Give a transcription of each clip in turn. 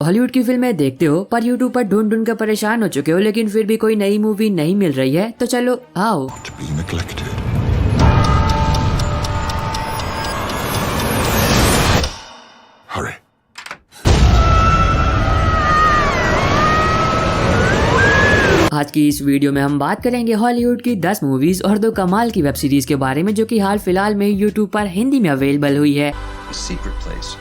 Hollywood की फिल्में देखते हो पर यूट्यूब पर ढूंढ ढूंढ कर परेशान हो चुके हो, लेकिन फिर भी कोई नई मूवी नहीं मिल रही है, तो चलो आओ To be neglected. Hurry. आज की इस वीडियो में हम बात करेंगे हॉलीवुड की 10 मूवीज और 2 कमाल की वेब सीरीज के बारे में, जो कि हाल फिलहाल में यूट्यूब पर हिंदी में अवेलेबल हुई है। A secret place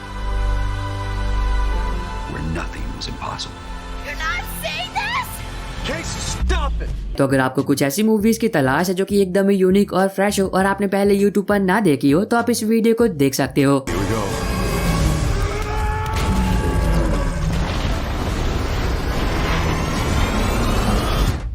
where nothing was impossible. You're not saying this? Casey, stop it! तो अगर आपको कुछ ऐसी मूवीज की तलाश है जो कि एकदम ही यूनिक और फ्रेश हो और आपने पहले यूट्यूब पर ना देखी हो, तो आप इस वीडियो को देख सकते हो। Here we go.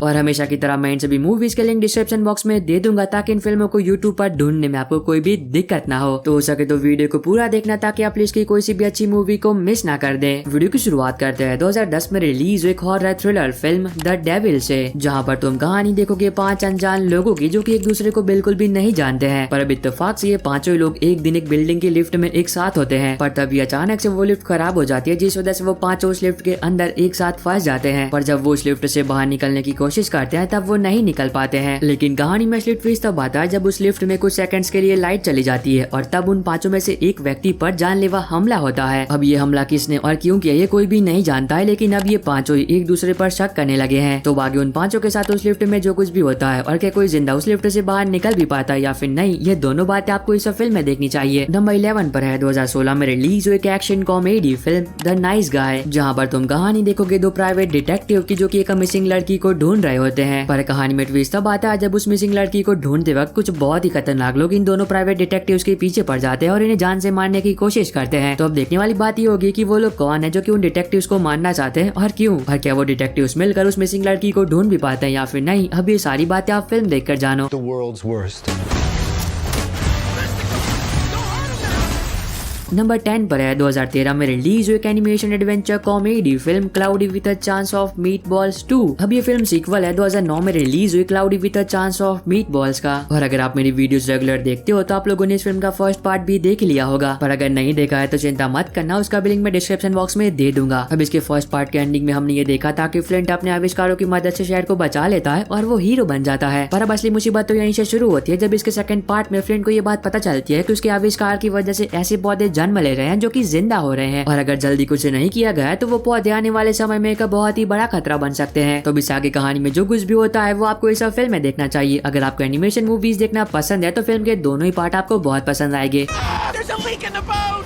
और हमेशा की तरह मैं इन सभी मूवीज के लिंक डिस्क्रिप्शन बॉक्स में दे दूंगा, ताकि इन फिल्मों को यूट्यूब पर ढूंढने में आपको कोई भी दिक्कत ना हो। तो हो सके तो वीडियो को पूरा देखना, ताकि आप लिस्ट की कोई सी भी अच्छी मूवी को मिस ना कर दें। वीडियो की शुरुआत करते हैं 2010 में रिलीज एक horror thriller film the devil से, जहाँ पर तुम कहानी देखोगे 5 अनजान लोगों की, जो कि एक दूसरे को बिल्कुल भी नहीं जानते हैं, पर अब इत्तेफाक से ये पांचों लोग एक दिन एक बिल्डिंग की लिफ्ट में एक साथ होते हैं। पर तभी अचानक से वो लिफ्ट खराब हो जाती है, जिस वजह से वो पांचों उस लिफ्ट के अंदर एक साथ फंस जाते हैं। पर जब वो उस लिफ्ट से बाहर निकलने की कोशिश करते हैं, तब वो नहीं निकल पाते हैं। लेकिन कहानी में असली ट्विस्ट तब आता है जब उस लिफ्ट में कुछ सेकंड्स के लिए लाइट चली जाती है, और तब उन पांचों में से एक व्यक्ति पर जानलेवा हमला होता है। अब ये हमला किसने और क्यों किया ये कोई भी नहीं जानता है, लेकिन अब ये पांचों ही एक दूसरे पर शक करने लगे हैं। तो आगे उन पांचों के साथ उस लिफ्ट में जो कुछ भी होता है, और क्या कोई जिंदा उस लिफ्ट से बाहर निकल भी पाता है या फिर नहीं, ये दोनों बातें आपको इस फिल्म में देखनी चाहिए। नंबर 11 पर है 2016 में रिलीज हुई एक action comedy film the nice guy, जहाँ पर तुम कहानी देखोगे 2 प्राइवेट डिटेक्टिव की, जो कि एक मिसिंग लड़की को ढूंढ रहे होते हैं। पर कहानी में ट्विस्ट तब आता है जब उस मिसिंग लड़की को ढूंढते वक्त कुछ बहुत ही खतरनाक लोग इन दोनों प्राइवेट डिटेक्टिव्स के पीछे पड़ जाते हैं और इन्हें जान से मारने की कोशिश करते हैं। तो अब देखने वाली बात ये होगी कि वो लोग कौन है जो कि उन डिटेक्टिव्स को मारना चाहते हैं और क्यों, और क्या वो डिटेक्टिव्स मिलकर उस मिसिंग लड़की को ढूंढ भी पाते हैं या फिर नहीं। अब ये सारी बातें आप फिल्म देखकर जानो। The world's worst. नंबर 10 पर है 2013 में रिलीज हुई एक animation adventure comedy film cloudy with a chance of meatballs 2। अब ये फिल्म सीक्वल है 2009 में रिलीज हुई cloudy with a chance of meatballs का। और अगर आप मेरी वीडियोस रेगुलर देखते हो तो आप लोगों ने इस फिल्म का फर्स्ट पार्ट भी देख लिया होगा, पर अगर नहीं देखा है तो चिंता मत करना, उसका भी लिंक मैं डिस्क्रिप्शन बॉक्स में दे दूंगा। अब इसके फर्स्ट पार्ट के एंडिंग में हमने ये देखा था कि फ्लिंट अपने आविष्कारों की मदद से शहर को बचा लेता है और वो हीरो बन जाता है। पर अब असली मुसीबत तो यहीं से शुरू होती है, जब इसके सेकंड पार्ट में फ्लिंट को ये बात पता चलती है कि उसके आविष्कार की वजह से ऐसे पौधे जन्म ले रहे हैं जो कि जिंदा हो रहे हैं, और अगर जल्दी कुछ नहीं किया गया तो वो पौधे आने वाले समय में एक बहुत ही बड़ा खतरा बन सकते हैं। तो इस आगे कहानी में जो कुछ भी होता है वो आपको इस फिल्म में देखना चाहिए। अगर आपको एनिमेशन मूवीज देखना पसंद है तो फिल्म के दोनों ही पार्ट आपको बहुत पसंद आएंगे। There's a leak in the boat!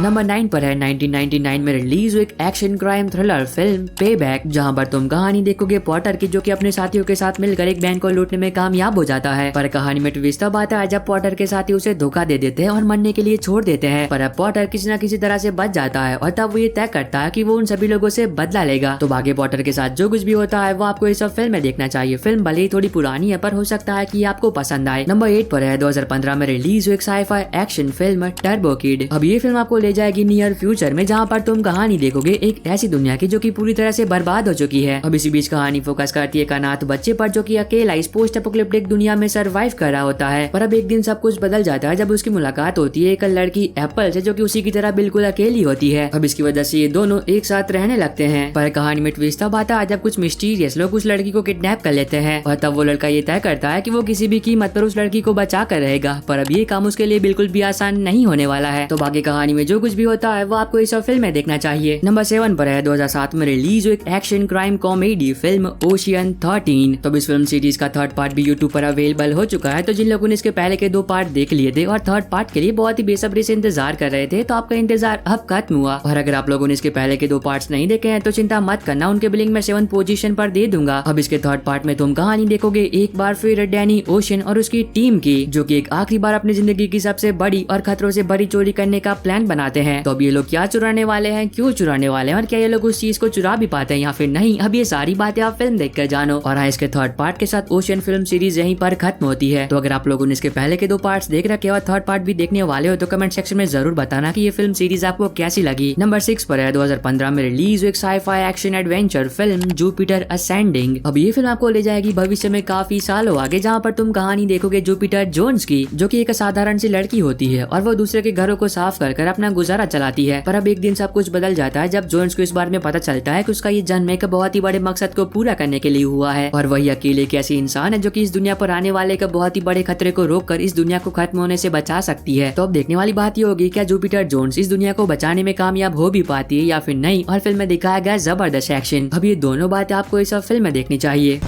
Number 9 पर है 1999 में रिलीज हुई एक एक्शन क्राइम थ्रिलर फिल्म पे बैक, जहाँ पर तुम कहानी देखोगे पॉटर की, जो कि अपने साथियों के साथ मिलकर एक बैंक को लूटने में कामयाब हो जाता है। पर कहानी में ट्विस्ट तब आता है जब पॉटर के साथी उसे धोखा दे देते हैं और मरने के लिए छोड़ देते हैं। पर अब पॉटर किसी न किसी तरह से बच जाता है, और तब वो ये तय करता है कि वो उन सभी लोगों से बदला लेगा। तो आगे पॉटर के साथ जो कुछ भी होता है वो आपको इस फिल्म में देखना चाहिए। फिल्म भले ही थोड़ी पुरानी है, पर हो सकता है कि आपको पसंद आए। नंबर 8 पर है 2015 में रिलीज हुई एक sci-fi action film turbo kid. अब ये फिल्म आपको ले जाएगी नियर फ्यूचर में, जहाँ पर तुम कहानी देखोगे एक ऐसी दुनिया की जो कि पूरी तरह से बर्बाद हो चुकी है। अब इसी बीच कहानी फोकस करती है एक अनाथ बच्चे पर, जो कि अकेला इस पोस्ट एपोकलिप्टिक दुनिया में सरवाइव कर रहा होता है। पर अब एक दिन सब कुछ बदल जाता है जब उसकी मुलाकात होती है एक लड़की एप्पल से, जो कि उसी की तरह बिल्कुल अकेली होती है। अब इसकी वजह से ये दोनों एक साथ रहने लगते हैं। पर कहानी में ट्विस्ट तब आता है जब कुछ मिस्टीरियस लोग उस लड़की को किडनैप कर लेते हैं, और तब वो लड़का ये तय करता है कि वो किसी भी कीमत पर उस लड़की को बचा कर रहेगा। पर अब ये काम उसके लिए बिल्कुल भी आसान नहीं होने वाला है। तो बाकी कहानी में जो कुछ भी होता है वो आपको इस फिल्म में देखना चाहिए। नंबर 7 पर है 2007 में रिलीज हुई एक action crime comedy film ocean 13। तो इस फिल्म सीरीज का थर्ड पार्ट भी यूट्यूब पर अवेलेबल हो चुका है। तो जिन लोगों ने इसके पहले के 2 पार्ट देख लिए थे और थर्ड पार्ट के लिए बहुत ही बेसब्री से इंतजार कर रहे थे, तो आपका इंतजार अब खत्म हुआ। और अगर आप लोगों ने इसके पहले के 2 पार्ट्स नहीं देखे हैं तो चिंता मत करना, उनके बिलिंग में 7 पोजीशन पर दे दूंगा। अब इसके थर्ड पार्ट में तुम कहानी देखोगे एक बार फिर डैनी ओशन और उसकी टीम की, जो कि एक आखिरी बार अपनी जिंदगी की सबसे बड़ी और खतरों से बड़ी चोरी करने का प्लान बना आते हैं। तो अब ये लोग क्या चुराने वाले हैं, क्यों चुराने वाले हैं और क्या ये लोग उस चीज को चुरा भी पाते हैं या फिर नहीं, अब ये सारी बातें आप फिल्म देखकर जानो। और हाँ, इसके थर्ड पार्ट के साथ ओशियन फिल्म सीरीज यहीं पर खत्म होती है। तो अगर आप लोगों ने इसके पहले के 2 पार्ट्स देख रखे और थर्ड पार्ट भी देखने वाले हो तो कमेंट सेक्शन में जरूर बताना कि ये फिल्म सीरीज आपको कैसी लगी। नंबर 6 पर है 2015 में रिलीज एक sci-fi action adventure film Jupiter ascending. अब ये फिल्म आपको ले जाएगी भविष्य में काफी सालों आगे, जहाँ पर तुम कहानी देखोगे जुपिटर जोन्स की, जो कि एक साधारण सी लड़की होती है और वो दूसरे के घरों को साफ कर अपना गुजारा चलाती है। पर अब एक दिन सब कुछ बदल जाता है जब जोन्स को इस बारे में पता चलता है कि उसका ये जन्म एक बहुत ही बड़े मकसद को पूरा करने के लिए हुआ है और वही अकेले एक ऐसी इंसान है जो कि इस दुनिया पर आने वाले एक बहुत ही बड़े खतरे को रोककर इस दुनिया को खत्म होने से बचा सकती है। तो अब देखने वाली बात ये होगी क्या जुपिटर जोन्स इस दुनिया को बचाने में कामयाब हो भी पाती है या फिर नहीं। और फिल्म में दिखाया गया जबरदस्त एक्शन। अब ये दोनों बातें आपको इस फिल्म में देखनी चाहिए।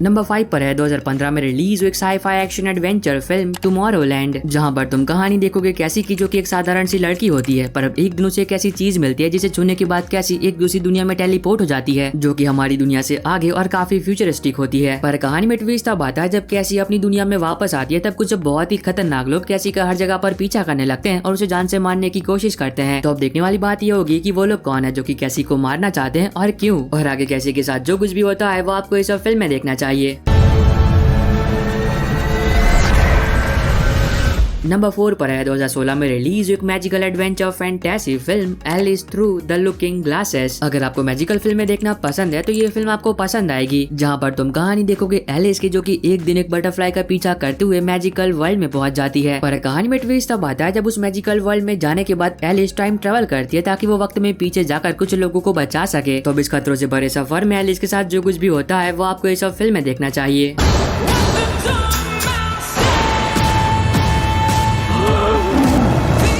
नंबर 5 पर है 2015 में रिलीज एक sci-fi action adventure film Tomorrowland, जहां पर तुम कहानी देखोगे कैसी की जो कि एक साधारण सी लड़की होती है पर अब एक दिन उसे एक ऐसी चीज मिलती है जिसे छूने के बाद कैसी एक दूसरी दुनिया में टेलीपोर्ट हो जाती है, जो कि हमारी दुनिया से आगे और काफी फ्यूचरिस्टिक होती है। पर कहानी में ट्विस्ट तब आता है जब कैसी अपनी दुनिया में वापस आती है, तब कुछ बहुत ही खतरनाक लोग कैसी का हर जगह पर पीछा करने लगते हैं और उसे जान से मारने की कोशिश करते हैं। तो अब देखने वाली बात ये होगी कि वो लोग कौन है जो कि कैसी को मारना चाहते हैं और क्यों, और आगे कैसी के साथ जो कुछ भी होता है वो आपको इस फिल्म में देखना चाहिए। नंबर 4 पर है 2016 में रिलीज एक magical adventure fantasy film Alice through the looking glasses. अगर आपको मैजिकल फिल्में देखना पसंद है तो ये फिल्म आपको पसंद आएगी, जहां पर तुम कहानी देखोगे एलिस की, जो कि एक दिन एक बटरफ्लाई का पीछा करते हुए मैजिकल वर्ल्ड में पहुंच जाती है। पर कहानी में ट्विस्ट तब आता है जब उस मैजिकल वर्ल्ड में जाने के बाद एलिस टाइम ट्रेवल करती है ताकि वो वक्त में पीछे जाकर कुछ लोगों को बचा सके। तो अब इस खतरों से भरे सफर में एलिस के साथ जो कुछ भी होता है वो आपको इस फिल्म में देखना चाहिए।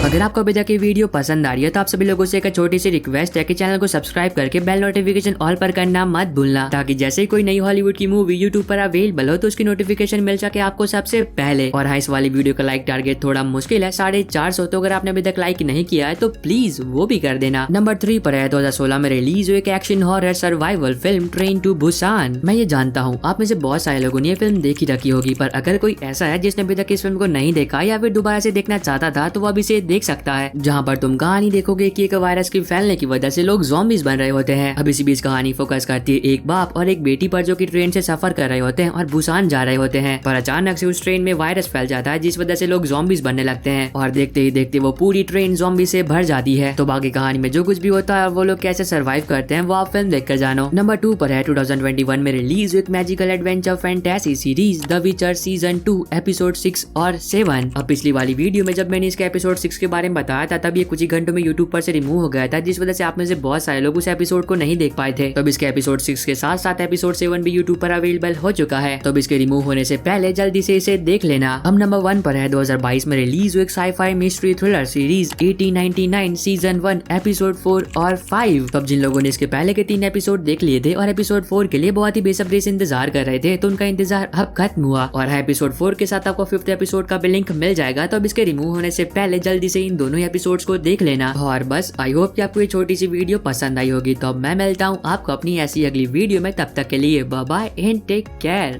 अगर आपको अभी तक ये वीडियो पसंद आ रही है तो आप सभी लोगों से एक छोटी सी रिक्वेस्ट है कि चैनल को सब्सक्राइब करके बेल नोटिफिकेशन ऑल पर करना मत भूलना, ताकि जैसे ही कोई नई हॉलीवुड की मूवी यूट्यूब पर अवेलेबल हो तो उसकी नोटिफिकेशन मिल सके आपको सबसे पहले। और हाँ, इस वाली वीडियो का लाइक टारगेट थोड़ा मुश्किल है 450, तो अगर आपने अभी तक लाइक नहीं किया है तो प्लीज वो भी कर देना। नंबर 3 पर है 2016 में रिलीज एक action horror survival film train to Busan. मैं ये जानता हूँ आप में से बहुत सारे लोगों ने ये फिल्म देखी रखी होगी, पर अगर कोई ऐसा है जिसने अभी तक इस फिल्म को नहीं देखा या फिर दोबारा से देखना चाहता था तो वो अभी से देख सकता है, जहाँ पर तुम कहानी देखोगे कि एक वायरस के फैलने की वजह से लोग ज़ॉम्बीज बन रहे होते हैं। अब इसी बीच कहानी फोकस करती है एक बाप और एक बेटी पर जो कि ट्रेन से सफर कर रहे होते हैं और बुसान जा रहे होते हैं, पर अचानक से उस ट्रेन में वायरस फैल जाता है जिस वजह से लोग ज़ॉम्बीज बनने लगते हैं और देखते ही देखते वो पूरी ट्रेन ज़ॉम्बी से भर जाती है। तो बाकी कहानी में जो कुछ भी होता है और वो लोग कैसे सर्वाइव करते हैं वो आप फिल्म देखकर जानो। नंबर 2 पर है 2021 में रिलीज एक magical adventure fantasy series the विचर सीजन 2 एपिसोड 6 और 7। अब पिछली वाली वीडियो में जब मैंने इसके एपिसोड 6 के बारे में बताया था तब ये कुछ ही घंटों में यूट्यूब पर से रिमूव हो गया था, जिस वजह से आप में से बहुत सारे लोग उस एपिसोड को नहीं देख पाए थे। तो अब इसके एपिसोड 6 के साथ साथ एपिसोड 7 भी यूट्यूब पर अवेलेबल हो चुका है, तो अब इसके रिमूव होने से पहले जल्दी से इसे देख लेना। अब नंबर 1 पर है 2022 में रिलीज एक sci-fi mystery thriller series 1899 season 1 episode 4 और 5। तो अब जिन लोगों ने इसके पहले के 3 एपिसोड देख लिए थे और एपिसोड 4 के लिए बहुत ही बेसब्री से इंतजार कर रहे थे तो उनका इंतजार अब खत्म हुआ और एपिसोड 4 के साथ आपको 5th एपिसोड का भी लिंक मिल जाएगा। तो अब इसके रिमूव होने से पहले जल्दी से इन दोनों एपिसोड्स को देख लेना। और बस आई होप कि आपको ये छोटी सी वीडियो पसंद आई होगी। तो अब मैं मिलता हूँ आपको अपनी ऐसी अगली वीडियो में, तब तक के लिए bye bye and take care.